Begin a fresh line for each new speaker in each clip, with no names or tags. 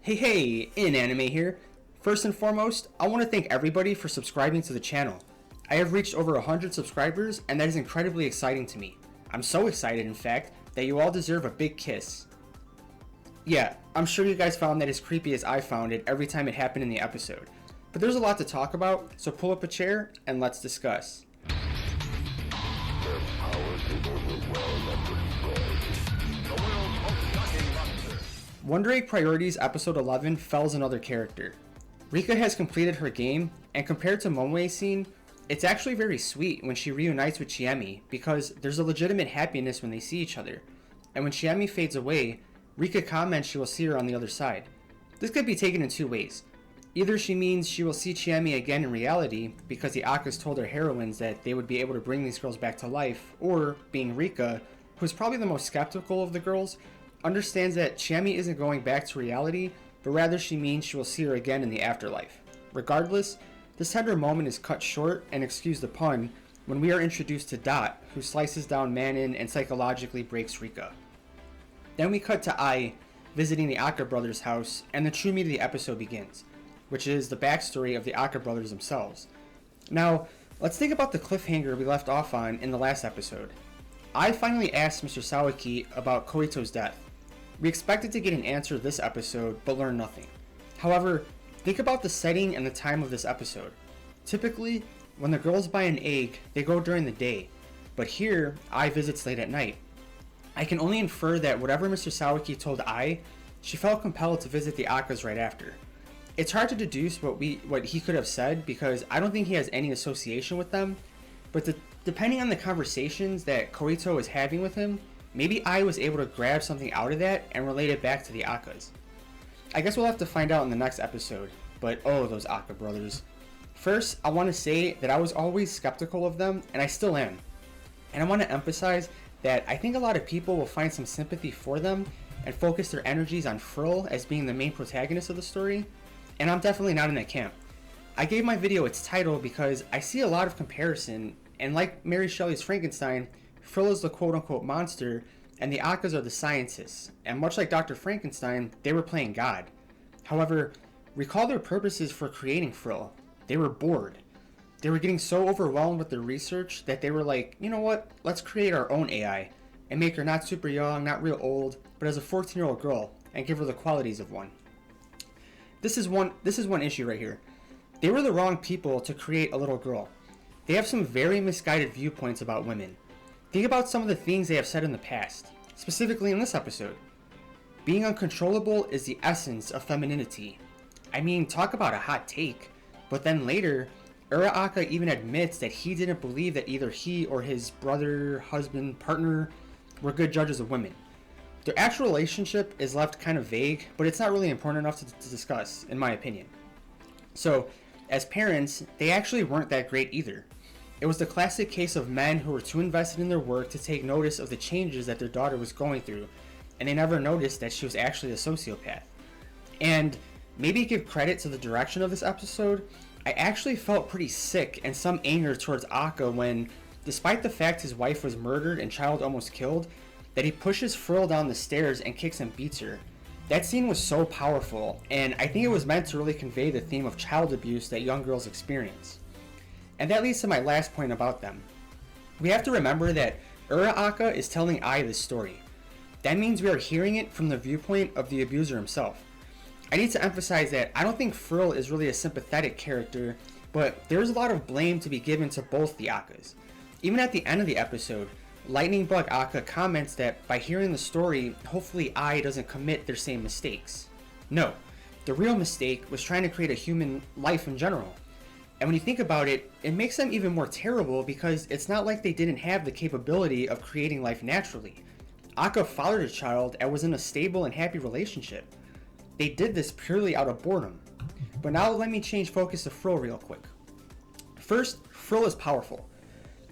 Hey, in anime here. First and foremost, I want to thank everybody for subscribing to the channel. I have reached over 100 subscribers and that is incredibly exciting to me. I'm so excited, in fact, that you all deserve a big kiss. Yeah, I'm sure you guys found that as creepy as I found it every time it happened in the episode. But there's a lot to talk about, so pull up a chair and let's discuss. Wonder Egg Priorities Episode 11 fells another character. Rika has completed her game, and compared to Momoe's scene, it's actually very sweet when she reunites with Chiami because there's a legitimate happiness when they see each other. And when Chiami fades away, Rika comments she will see her on the other side. This could be taken in two ways. Either she means she will see Chiami again in reality because the Accas told their heroines that they would be able to bring these girls back to life, or, being Rika, who's probably the most skeptical of the girls, understands that Chiami isn't going back to reality, but rather she means she will see her again in the afterlife. Regardless, this tender moment is cut short, and excuse the pun, when we are introduced to Dot, who slices down Manon and psychologically breaks Rika. Then we cut to Ai visiting the Acca brothers' house, and the true meat of the episode begins, which is the backstory of the Acca brothers themselves. Now, let's think about the cliffhanger we left off on in the last episode. I finally asked Mr. Sawaki about Koito's death. We expected to get an answer this episode, but learned nothing. However, think about the setting and the time of this episode. Typically, when the girls buy an egg, they go during the day, but here, Ai visits late at night. I can only infer that whatever Mr. Sawaki told Ai, she felt compelled to visit the Accas right after. It's hard to deduce what he could have said because I don't think he has any association with them, but depending on the conversations that Koito is having with him, maybe Ai was able to grab something out of that and relate it back to the Accas. I guess we'll have to find out in the next episode, but oh, those Acca brothers. First, I want to say that I was always skeptical of them, and I still am. And I want to emphasize that I think a lot of people will find some sympathy for them and focus their energies on Frill as being the main protagonist of the story, and I'm definitely not in that camp. I gave my video its title because I see a lot of comparison, and like Mary Shelley's Frankenstein, Frill is the quote-unquote monster, and the Accas are the scientists, and much like Dr. Frankenstein, they were playing God. However, recall their purposes for creating Frill. They were bored. They were getting so overwhelmed with their research that they were like, you know what, let's create our own AI, and make her not super young, not real old, but as a 14-year-old girl, and give her the qualities of one. This is one issue right here. They were the wrong people to create a little girl. They have some very misguided viewpoints about women. Think about some of the things they have said in the past, specifically in this episode. Being uncontrollable is the essence of femininity. I mean, talk about a hot take, but then later, Uraraka even admits that he didn't believe that either he or his brother, husband, partner were good judges of women. Their actual relationship is left kind of vague, but it's not really important enough to discuss, in my opinion. So, as parents, they actually weren't that great either. It was the classic case of men who were too invested in their work to take notice of the changes that their daughter was going through, and they never noticed that she was actually a sociopath. And maybe give credit to the direction of this episode, I actually felt pretty sick and some anger towards Acca when, despite the fact his wife was murdered and child almost killed, that he pushes Frill down the stairs and kicks and beats her. That scene was so powerful, and I think it was meant to really convey the theme of child abuse that young girls experience. And that leads to my last point about them. We have to remember that Uraraka is telling Ai this story. That means we are hearing it from the viewpoint of the abuser himself. I need to emphasize that I don't think Frill is really a sympathetic character, but there is a lot of blame to be given to both the Accas. Even at the end of the episode, Lightning Bug Acca comments that by hearing the story, hopefully Ai doesn't commit their same mistakes. No, the real mistake was trying to create a human life in general. And when you think about it, it makes them even more terrible because it's not like they didn't have the capability of creating life naturally. Acca fathered a child and was in a stable and happy relationship. They did this purely out of boredom. But now let me change focus to Frill real quick. First, Frill is powerful.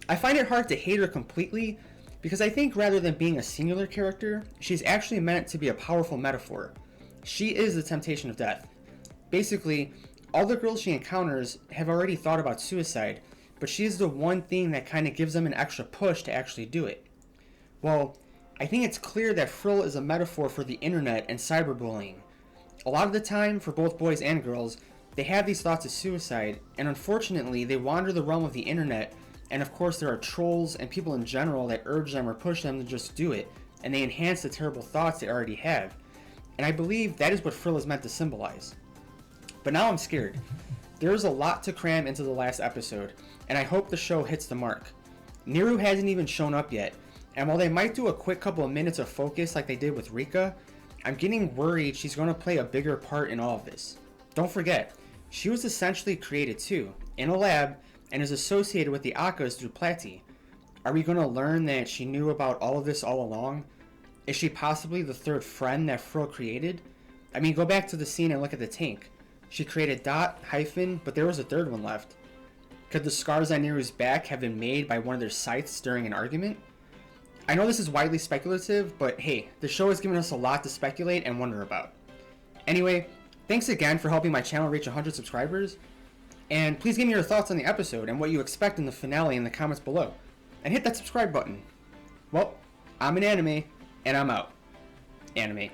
I find it hard to hate her completely because I think rather than being a singular character, she's actually meant to be a powerful metaphor. She is the temptation of death. Basically, all the girls she encounters have already thought about suicide, but she is the one thing that kind of gives them an extra push to actually do it. Well, I think it's clear that Frill is a metaphor for the internet and cyberbullying. A lot of the time, for both boys and girls, they have these thoughts of suicide, and unfortunately, they wander the realm of the internet, and of course there are trolls and people in general that urge them or push them to just do it, and they enhance the terrible thoughts they already have. And I believe that is what Frill is meant to symbolize. But now I'm scared. There is a lot to cram into the last episode, and I hope the show hits the mark. Neiru hasn't even shown up yet, and while they might do a quick couple of minutes of focus like they did with Rika, I'm getting worried she's going to play a bigger part in all of this. Don't forget, she was essentially created too, in a lab, and is associated with the Accas through Platy. Are we going to learn that she knew about all of this all along? Is she possibly the third friend that Frill created? I mean, go back to the scene and look at the tank. She created Dot, Hyphen, but there was a third one left. Could the scars on Neiru's back have been made by one of their scythes during an argument? I know this is widely speculative, but hey, the show has given us a lot to speculate and wonder about. Anyway, thanks again for helping my channel reach 100 subscribers, and please give me your thoughts on the episode and what you expect in the finale in the comments below, and hit that subscribe button. Well, I'm an anime, and I'm out. Anime.